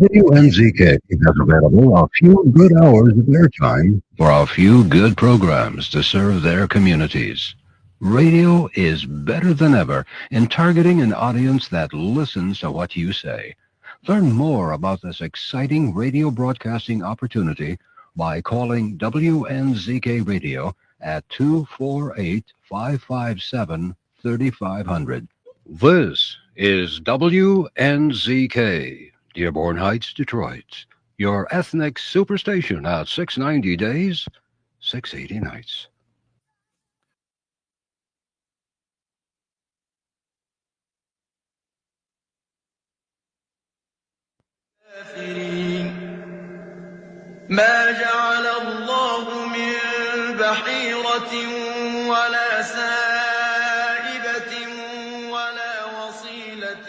WNZK has available a few good hours of airtime for a few good programs to serve their communities. Radio is better than ever in targeting an audience that listens to what you say. Learn more about this exciting radio broadcasting opportunity by calling WNZK Radio at 248-557-3500. This is WNZK, Dearborn Heights, Detroit, your ethnic superstation at 690 days, 680 nights. ما جعل الله من بحيرة ولا سائبة ولا وصيلة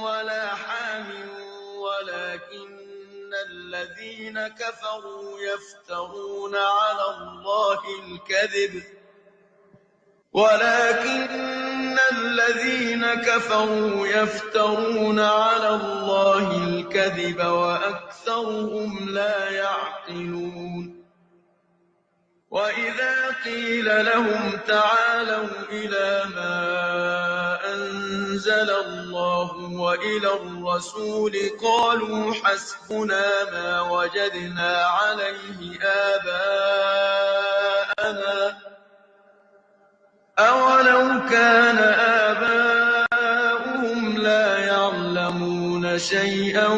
ولا حام ولكن الذين كفروا يفترون على الله الكذب وأكثرهم لا يعقلون وإذا قيل لهم تعالوا إلى ما أنزل الله وإلى الرسول قالوا حسبنا ما وجدنا عليه آباءنا أولو كان آباؤهم لا يعلمون شيئا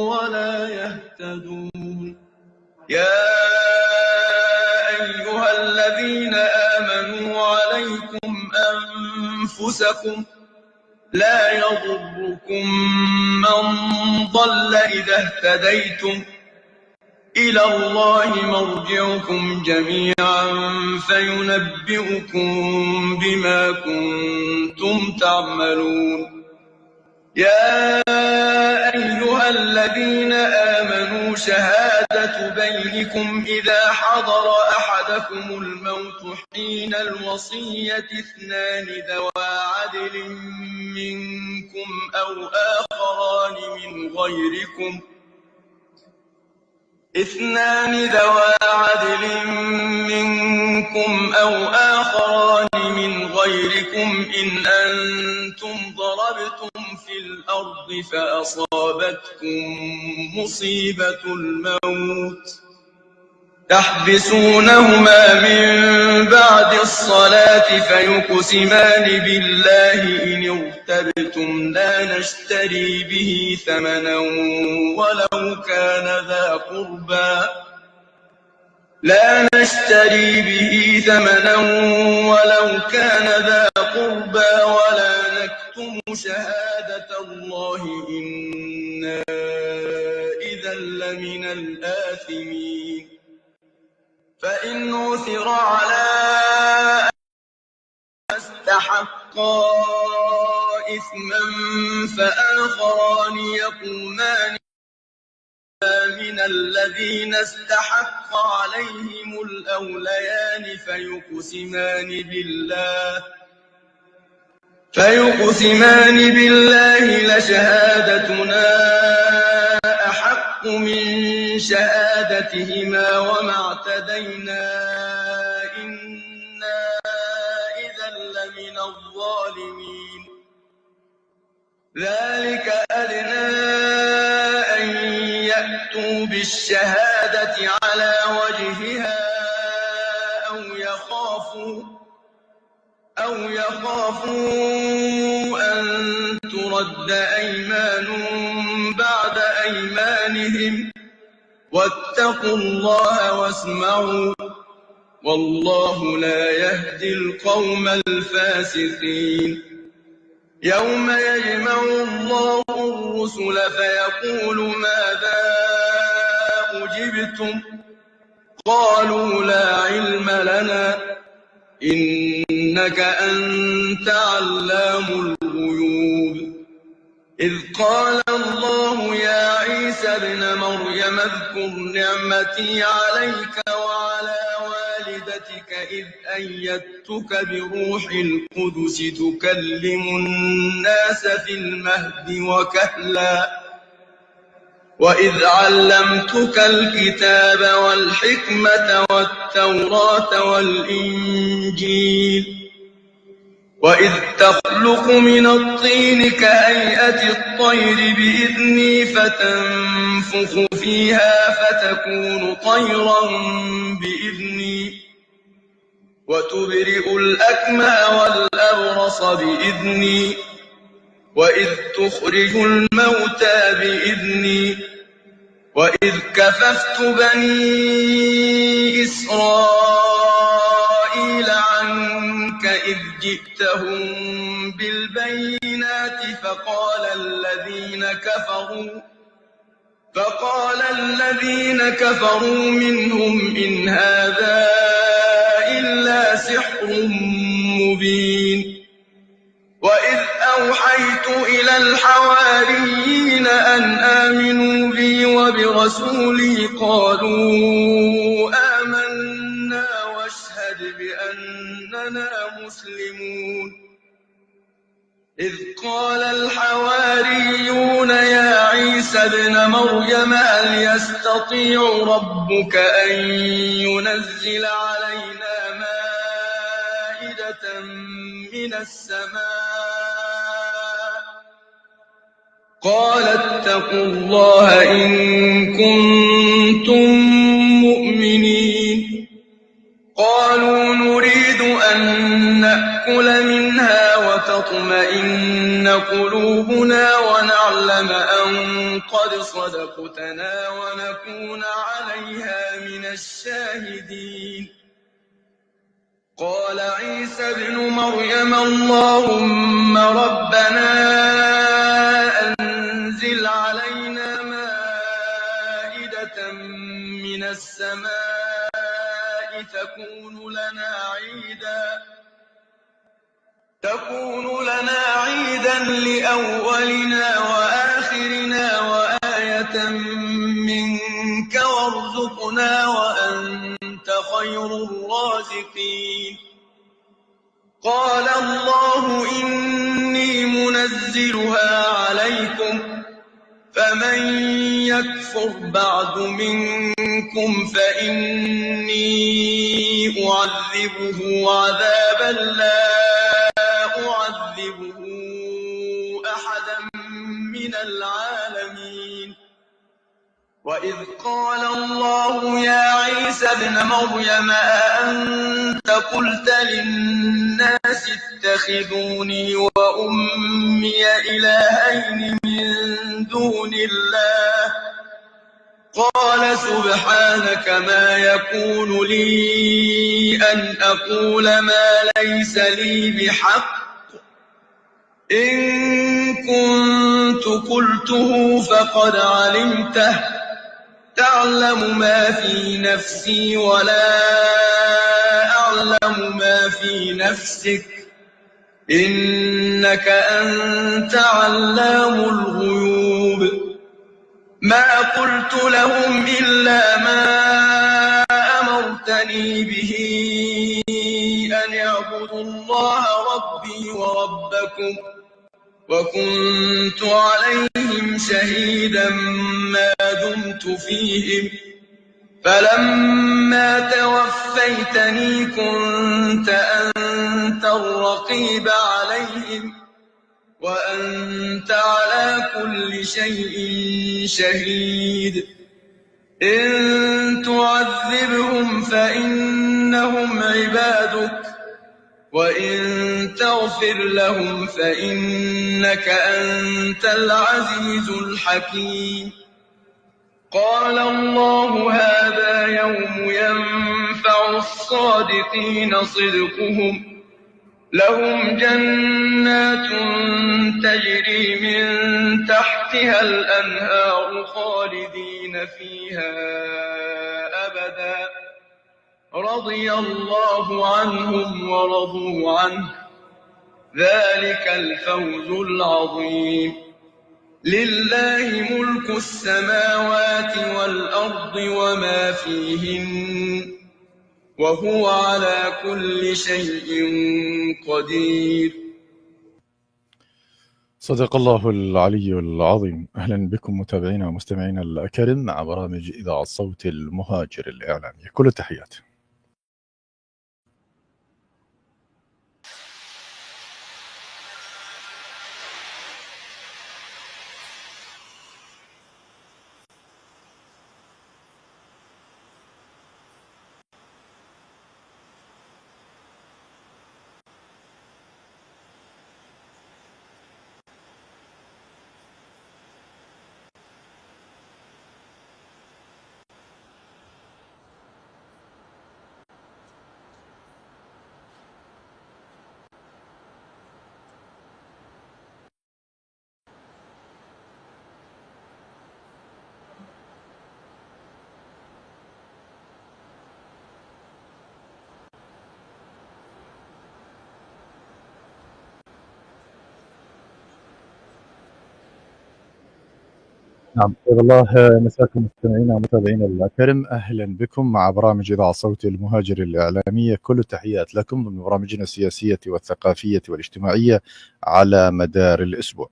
ولا يهتدون يا أيها الذين آمنوا عليكم أنفسكم لا يضركم من ضل إذا اهتديتم إلى الله مرجعكم جميعا فينبئكم بما كنتم تعملون يا أيها الذين آمنوا شهادة بينكم إذا حضر أحدكم الموت حين الوصية اثنان ذوى عدل منكم أو آخران من غيركم إن أنتم ضربتم في الأرض فأصابتكم مصيبة الموت تحبسونهما من بعد الصلاة فيقسمان بالله إن ارتبتم لا نشتري به ثمنا ولو كان ذا قربى ولا نكتم شهادة الله إنا إذا لمن الآثمين فإن عثر على استحقا إثما فآخران يقومان من الذين استحق عليهم الأوليان فيقسمان بالله لشهادتنا أحق من شهادتهما وما اعتدينا إنا إذا لمن الظالمين ذلك أدنى أن يأتوا بالشهادة على وجهها أو يخافوا أن ترد أيمان بعد أيمانهم واتقوا الله واسمعوا والله لا يهدي القوم الفاسقين يوم يجمع الله الرسل فيقول ماذا أجبتم قالوا لا علم لنا إنك أنت علام الغيوب إذ قال الله يا عيسى ابن مريم اذكر نعمتي عليك وعلى والدتك إذ أيدتك بروح القدس تكلم الناس في المهد وكهلا وإذ علمتك الكتاب والحكمة والتوراة والإنجيل وإذ تخلق من الطين كهيئة الطير بإذني فتنفخ فيها فتكون طيرا بإذني وتبرئ الأكمه والأبرص بإذني وإذ تخرج الموتى بإذني وإذ كففت بني إسرائيل عنك إذ جئتهم بالبينات فقال الذين كفروا منهم إن هذا إلا سحر مبين وإذ أوحيت إلى الحواريين أن آمنوا بي وبرسولي قالوا آمنا واشهد بأننا مسلمون إذ قال الحواريون يا عيسى ابن مريم هل يستطيع ربك أن ينزل علينا مائدة من السماء قال اتقوا الله إن كنتم مؤمنين قالوا نريد أن نأكل منها وتطمئن قلوبنا ونعلم أن قد صدقتنا ونكون عليها من الشاهدين قال عيسى ابن مريم اللهم ربنا أنزل علينا مائدة من السماء تكون لنا عيدا لأولنا وآخرنا وآية منك وارزقنا وأنت خير الرازقين قال الله إني منزلها عليكم فمن يكفر بعد منكم فإني أعذبه عذابا لا أعذبه أحدا من العالمين وإذ قال الله يا عيسى ابن مريم أأنت قلت للناس اتخذوني وأمي إلهين من دون الله قال سبحانك ما يكون لي أن أقول ما ليس لي بحق إن كنت قلته فقد علمته تعلم ما في نفسي ولا أعلم ما في نفسك إنك أنت علام الغيوب ما قلت لهم إلا ما أمرتني به أن اعبدوا الله ربي وربكم وكنت عليهم شهيدا ما دمت فيهم فلما توفيتني كنت أنت الرقيب عليهم وأنت على كل شيء شهيد إن تعذبهم فإنهم عبادك وإن تغفر لهم فإنك أنت العزيز الحكيم قال الله هذا يوم ينفع الصادقين صدقهم لهم جنات تجري من تحتها الأنهار خالدين فيها أبدا رضي الله عنهم ورضوا عنه ذلك الفوز العظيم لله ملك السماوات والأرض وما فيهن وهو على كل شيء قدير صدق الله العلي العظيم. أهلا بكم متابعينا ومستمعينا الأكارم مع برامج إذاعة صوت المهاجر الإعلامي. كل التحيات. نعم، طيب الله مساكم مستمعينا ومتابعينا الأكارم. أهلا بكم مع برامج إذاعة صوت المهاجر الإعلامية. كل التحيات لكم ضمن برامجنا السياسية والثقافية والاجتماعية على مدار الأسبوع،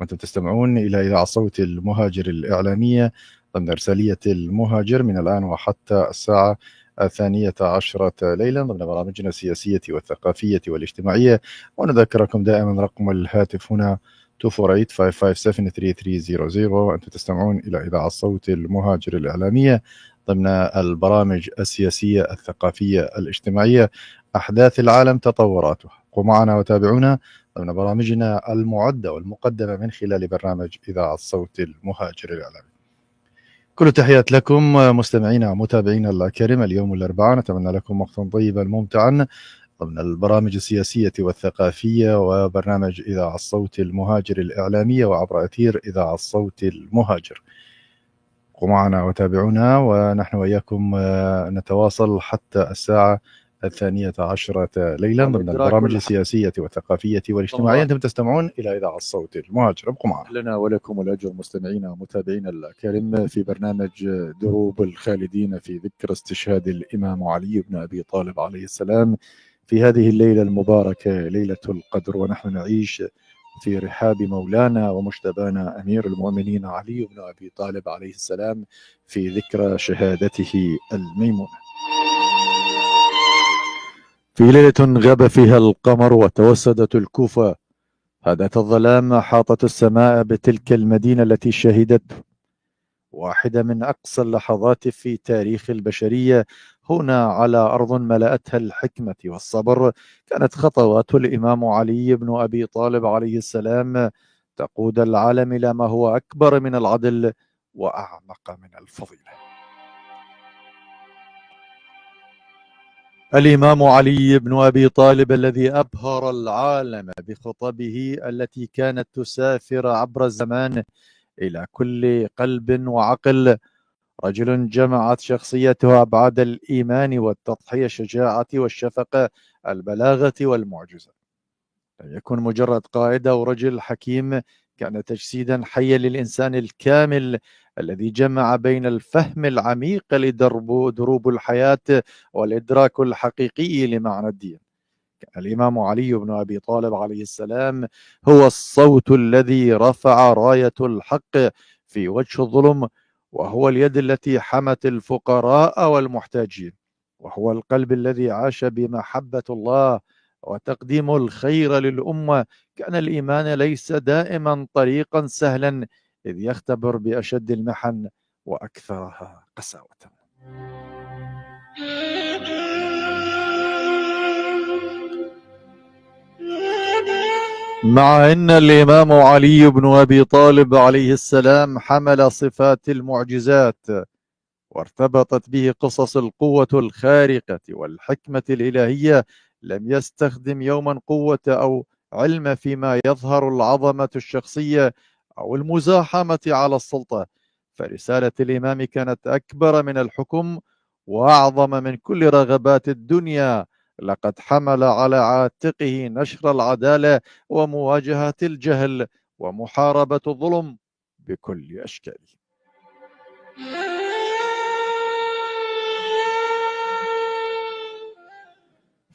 وأنتم تستمعون إلى إذاعة صوت المهاجر الإعلامية ضمن إرسالية المهاجر من الآن وحتى الساعة 12 ليلا ضمن برامجنا السياسية والثقافية والاجتماعية. ونذكركم دائما رقم الهاتف هنا 248-557-3300. وأنتم تستمعون إلى إذاعة صوت المهاجر الإعلامية ضمن البرامج السياسية الثقافية الاجتماعية، أحداث العالم تطوراته. قوموا معنا وتابعونا ضمن برامجنا المعدة والمقدمة من خلال برنامج إذاعة صوت المهاجر الإعلامي. كل التحيات لكم مستمعينا ومتابعينا الكريم. اليوم الأربعاء، نتمنى لكم وقتا طيبا ممتعا ضمن البرامج السياسية والثقافية وبرنامج إذاعة الصوت المهاجر الإعلامية وعبر أثير إذاعة الصوت المهاجر. قوموا معنا وتابعونا ونحن وإياكم نتواصل حتى الساعة 12 ليلا ضمن البرامج السياسية والثقافية والاجتماعية. أنتم تستمعون إلى إذاعة الصوت المهاجر. ابقوا معنا. لنا ولكم الأجر مستمعينا ومتابعينا الكريم في برنامج دروب الخالدين في ذكرى استشهاد الإمام علي بن أبي طالب عليه السلام في هذه الليلة المباركة، ليلة القدر، ونحن نعيش في رحاب مولانا ومجتبانا أمير المؤمنين علي بن أبي طالب عليه السلام في ذكرى شهادته الميمونة. في ليلة غاب فيها القمر وتوسدت الكوفة، هدت الظلام، حاطت السماء بتلك المدينة التي شهدت واحدة من أقصى اللحظات في تاريخ البشرية هنا على أرض ملأتها الحكمة والصبر. كانت خطوات الإمام علي بن أبي طالب عليه السلام تقود العالم إلى ما هو أكبر من العدل وأعمق من الفضيلة. الإمام علي بن أبي طالب الذي أبهر العالم بخطبه التي كانت تسافر عبر الزمان إلى كل قلب وعقل، رجل جمعت شخصيته أبعاد الإيمان والتضحية، الشجاعة والشفقة، البلاغة والمعجزة. لم يكن مجرد قائد أو رجل حكيم، كان تجسيدا حيا للإنسان الكامل الذي جمع بين الفهم العميق لدروب الحياة والإدراك الحقيقي لمعنى الدين. كان الإمام علي بن أبي طالب عليه السلام هو الصوت الذي رفع راية الحق في وجه الظلم، وهو اليد التي حمت الفقراء والمحتاجين، وهو القلب الذي عاش بمحبة الله وتقديم الخير للأمة. كان الإيمان ليس دائما طريقا سهلا، إذ يختبر بأشد المحن وأكثرها قساوة. مع أن الإمام علي بن أبي طالب عليه السلام حمل صفات المعجزات وارتبطت به قصص القوة الخارقة والحكمة الإلهية، لم يستخدم يوما قوة أو علم فيما يظهر العظمة الشخصية أو المزاحمة على السلطة. فرسالة الإمام كانت أكبر من الحكم وأعظم من كل رغبات الدنيا. لقد حمل على عاتقه نشر العدالة ومواجهة الجهل ومحاربة الظلم بكل أشكاله.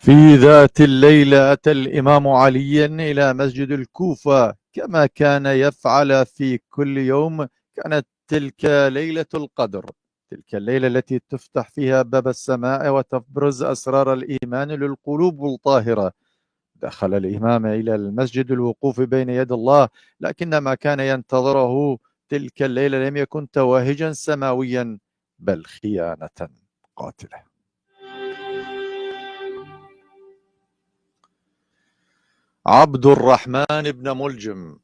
في ذات الليلة أتى الإمام علي إلى مسجد الكوفة كما كان يفعل في كل يوم. كانت تلك ليلة القدر، تلك الليلة التي تفتح فيها باب السماء وتبرز أسرار الإيمان للقلوب الطاهرة. دخل الإمام إلى المسجد الوقوف بين يد الله، لكن ما كان ينتظره تلك الليلة لم يكن توهجا سماويا بل خيانة قاتلة. عبد الرحمن بن ملجم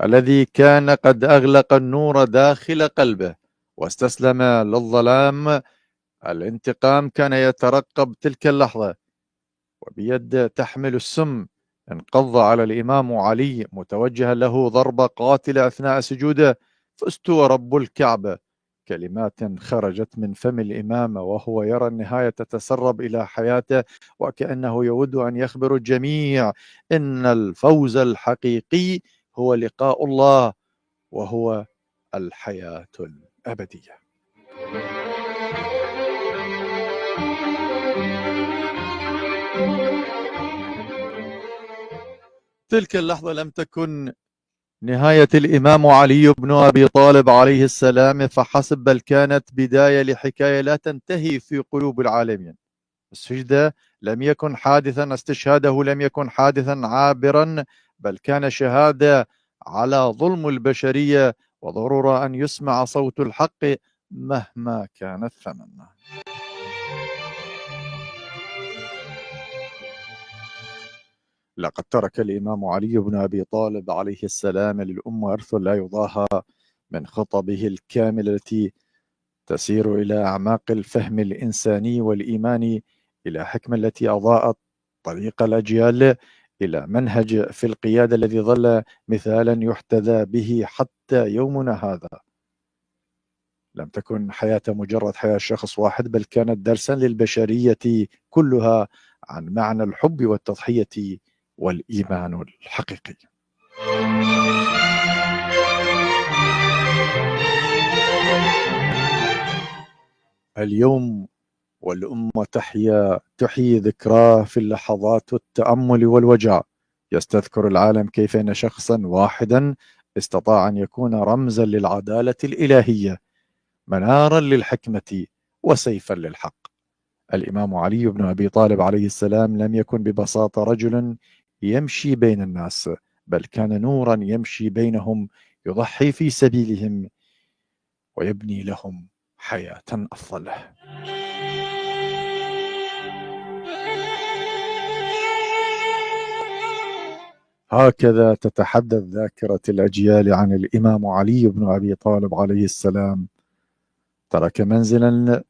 الذي كان قد أغلق النور داخل قلبه واستسلم للظلام، الانتقام كان يترقب تلك اللحظة، وبيد تحمل السم انقض على الإمام علي متوجها له ضربة قاتلة أثناء سجوده. فزت ورب الكعبة، كلمات خرجت من فم الإمام وهو يرى النهاية تتسرب إلى حياته، وكأنه يود أن يخبر الجميع إن الفوز الحقيقي هو لقاء الله وهو الحياة الأبدية. تلك اللحظة لم تكن نهاية الإمام علي بن أبي طالب عليه السلام فحسب، بل كانت بداية لحكاية لا تنتهي في قلوب العالمين. السجدة لم يكن حادثا، استشهاده لم يكن حادثا عابرا، بل كان شهادة على ظلم البشرية وضرورة أن يسمع صوت الحق مهما كان الثمن. لقد ترك الإمام علي بن أبي طالب عليه السلام للأمة إرث لا يضاهى من خطبه الكاملة التي تسير إلى أعماق الفهم الإنساني والإيماني، إلى حكمة التي أضاءت طريق الأجيال، إلى منهج في القيادة الذي ظل مثالا يحتذى به حتى يومنا هذا. لم تكن حياة مجرد حياة شخص واحد، بل كانت درسا للبشرية كلها عن معنى الحب والتضحية والإيمان الحقيقي. اليوم والأمة تحيي ذكراه في اللحظات التأمل والوجع. يستذكر العالم كيف أن شخصا واحدا استطاع أن يكون رمزا للعدالة الإلهية، منارا للحكمة وسيفا للحق. الإمام علي بن أبي طالب عليه السلام لم يكن ببساطة رجلا يمشي بين الناس، بل كان نورا يمشي بينهم، يضحي في سبيلهم ويبني لهم حياة أفضل. هكذا تتحدث ذاكرة الأجيال عن الإمام علي بن أبي طالب عليه السلام. ترك منزلا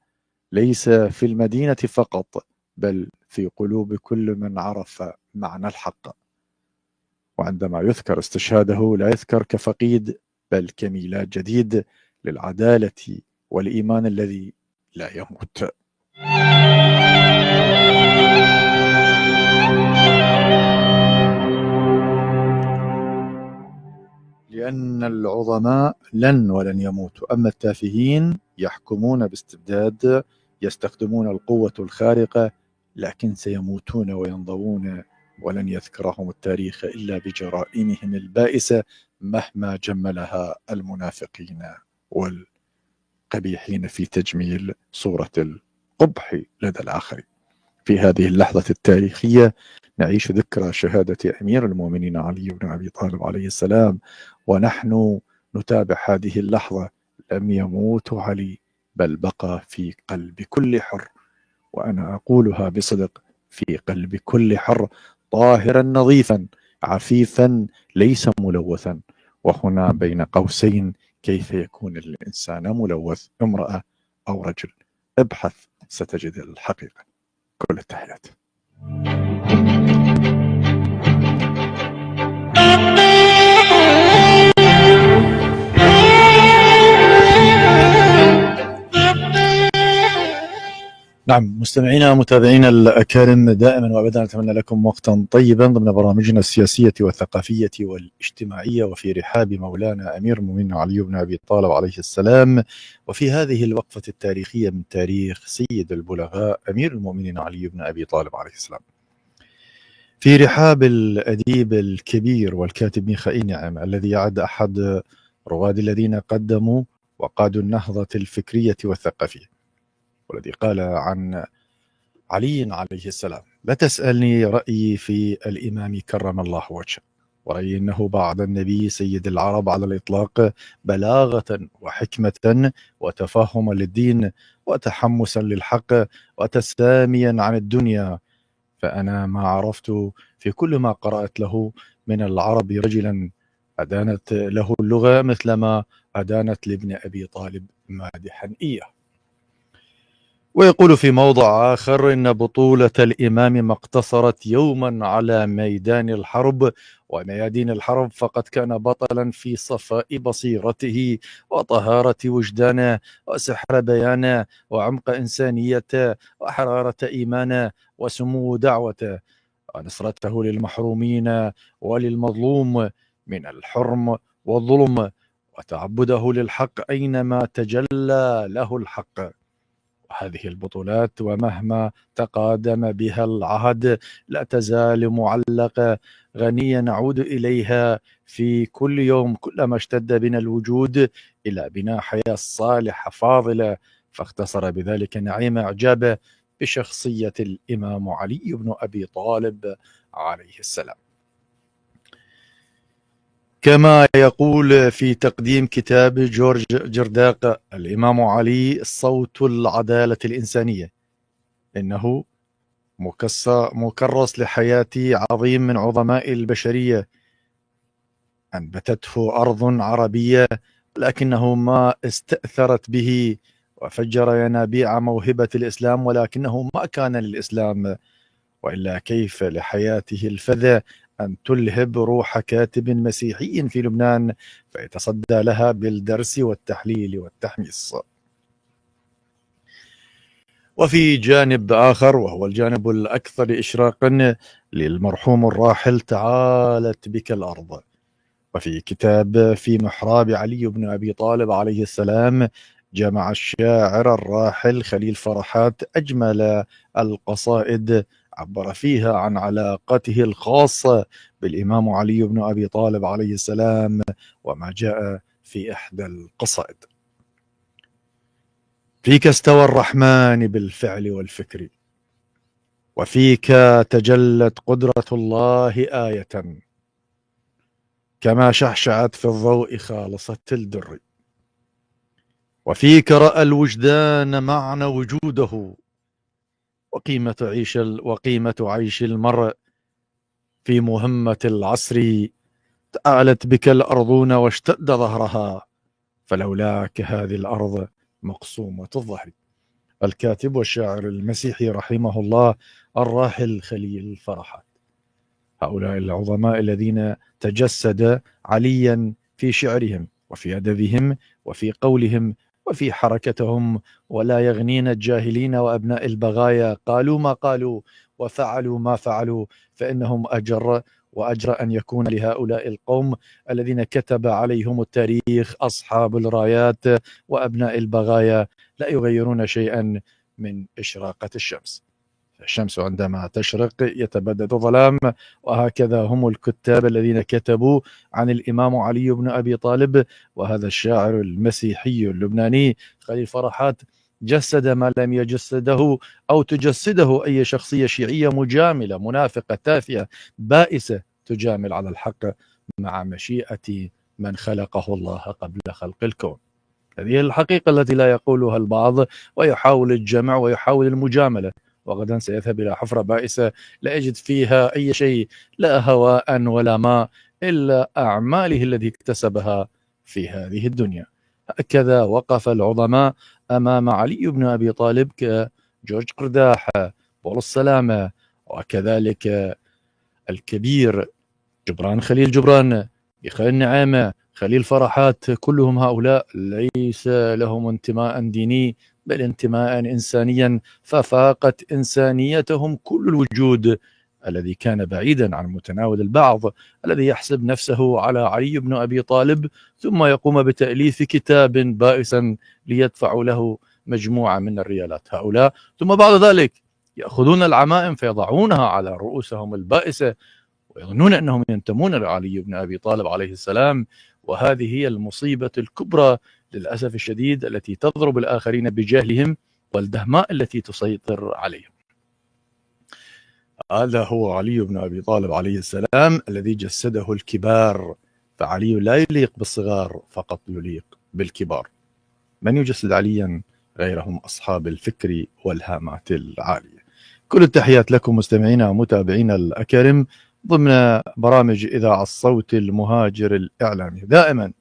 ليس في المدينة فقط، بل في قلوب كل من عرف معنى الحق. وعندما يذكر استشهاده لا يذكر كفقيد، بل كميلاد جديد للعدالة والإيمان الذي لا يموت. لأن العظماء لن ولن يموتوا، أما التافهين يحكمون باستبداد، يستخدمون القوة الخارقة، لكن سيموتون وينضوون، ولن يذكرهم التاريخ إلا بجرائمهم البائسة مهما جملها المنافقين والقبيحين في تجميل صورة القبح لدى الآخرين. في هذه اللحظة التاريخية نعيش ذكرى شهادة أمير المؤمنين علي بن أبي طالب عليه السلام، ونحن نتابع هذه اللحظة. لم يموت علي، بل بقى في قلب كل حر، وأنا أقولها بصدق، في قلب كل حر، طاهرا نظيفا عفيفا ليس ملوثا. وهنا بين قوسين، كيف يكون الإنسان ملوث؟ امرأة أو رجل؟ ابحث ستجد الحقيقة. كل التحيات. نعم، مستمعينا ومتابعينا الأكارم، دائما وأبدا نتمنى لكم وقتا طيبا ضمن برامجنا السياسية والثقافية والاجتماعية، وفي رحاب مولانا أمير المؤمنين علي بن أبي طالب عليه السلام. وفي هذه الوقفة التاريخية من تاريخ سيد البلغاء أمير المؤمنين علي بن أبي طالب عليه السلام. في رحاب الأديب الكبير والكاتب ميخائيل نعم الذي يعد أحد رواد الذين قدموا وقادوا النهضة الفكرية والثقافية، والذي قال عن علي عليه السلام: لا تسألني رأيي في الإمام كرم الله وجهه، ورأيي أنه بعد النبي سيد العرب على الإطلاق بلاغة وحكمة وتفهما للدين وتحمسا للحق وتساميا عن الدنيا، فأنا ما عرفت في كل ما قرأت له من العرب رجلا أدانت له اللغة مثلما أدانت لابن أبي طالب مادحا إياه. ويقول في موضع آخر إن بطولة الإمام ما اقتصرت يوما على ميدان الحرب وميادين الحرب، فقد كان بطلا في صفاء بصيرته وطهارة وجدانه وسحر بيانه وعمق إنسانيته وحرارة إيمانه وسمو دعوته ونصرته للمحرومين وللمظلوم من الحرم والظلم وتعبده للحق أينما تجلى له الحق. هذه البطولات ومهما تقادم بها العهد لا تزال معلقة غنية نعود إليها في كل يوم كلما اشتد بنا الوجود إلى بناء حياة صالحة فاضلة، فاختصر بذلك نعيم إعجابه بشخصية الإمام علي بن أبي طالب عليه السلام. كما يقول في تقديم كتاب جورج جرداق الإمام علي صوت العدالة الإنسانية: إنه مكرس لحياة عظيم من عظماء البشرية أنبتته أرض عربية، لكنه ما استأثرت به وفجر ينابيع موهبة الإسلام، ولكنه ما كان للإسلام، وإلا كيف لحياته الفذة أن تلهب روح كاتب مسيحي في لبنان فيتصدى لها بالدرس والتحليل والتحميص. وفي جانب آخر وهو الجانب الأكثر إشراقا للمرحوم الراحل تعالت بك الأرض، وفي كتاب في محراب علي بن أبي طالب عليه السلام جمع الشاعر الراحل خليل فرحات أجمل القصائد عبر فيها عن علاقته الخاصة بالإمام علي بن أبي طالب عليه السلام، وما جاء في إحدى القصائد: فيك استوى الرحمن بالفعل والفكر، وفيك تجلت قدرة الله آية، كما شعشعت في الضوء خالصة الدر، وفيك رأى الوجدان معنى وجوده، وقيمة عيش المرء في مهمة العصر، تعالت بك الأرضون واشتد ظهرها، فلولاك هذه الأرض مقسومة الظهر. الكاتب والشاعر المسيحي رحمه الله الراحل خليل فرحات. هؤلاء العظماء الذين تجسد عليا في شعرهم وفي أدبهم وفي قولهم وفي حركتهم، ولا يغنين الجاهلين وأبناء البغايا قالوا ما قالوا وفعلوا ما فعلوا، فإنهم أجر وأجر أن يكون لهؤلاء القوم الذين كتب عليهم التاريخ أصحاب الرايات وأبناء البغايا لا يغيرون شيئا من إشراقة الشمس. الشمس عندما تشرق يتبدد ظلام، وهكذا هم الكتاب الذين كتبوا عن الإمام علي بن أبي طالب. وهذا الشاعر المسيحي اللبناني خليل فرحات جسد ما لم يجسده أو تجسده أي شخصية شيعية مجاملة منافقة تافهة بائسة تجامل على الحق مع مشيئة من خلقه الله قبل خلق الكون. هذه الحقيقة التي لا يقولها البعض ويحاول الجمع ويحاول المجاملة، وغدا سيذهب إلى حفرة بائسة لا يجد فيها أي شيء، لا هواء ولا ماء، إلا أعماله التي اكتسبها في هذه الدنيا. هكذا وقف العظماء أمام علي بن أبي طالب كجورج قرداح، بول السلامة، وكذلك الكبير جبران خليل جبران، ميخائيل نعيمة، خليل فرحات. كلهم هؤلاء ليس لهم انتماء ديني بل انتماء إنسانيا، ففاقت إنسانيتهم كل الوجود الذي كان بعيدا عن متناول البعض الذي يحسب نفسه على علي بن أبي طالب ثم يقوم بتأليف كتاب بائسا ليدفع له مجموعة من الريالات هؤلاء، ثم بعد ذلك يأخذون العمائم فيضعونها على رؤوسهم البائسة ويظنون أنهم ينتمون لعلي بن أبي طالب عليه السلام. وهذه هي المصيبة الكبرى للأسف الشديد التي تضرب الآخرين بجهلهم والدهماء التي تسيطر عليهم. هذا هو علي بن أبي طالب عليه السلام الذي جسده الكبار، فعلي لا يليق بالصغار فقط يليق بالكبار. من يجسد عليا غيرهم أصحاب الفكر والهامات العالية. كل التحيات لكم مستمعينا ومتابعينا الأكارم ضمن برامج إذاعة الصوت المهاجر الإعلامي. دائما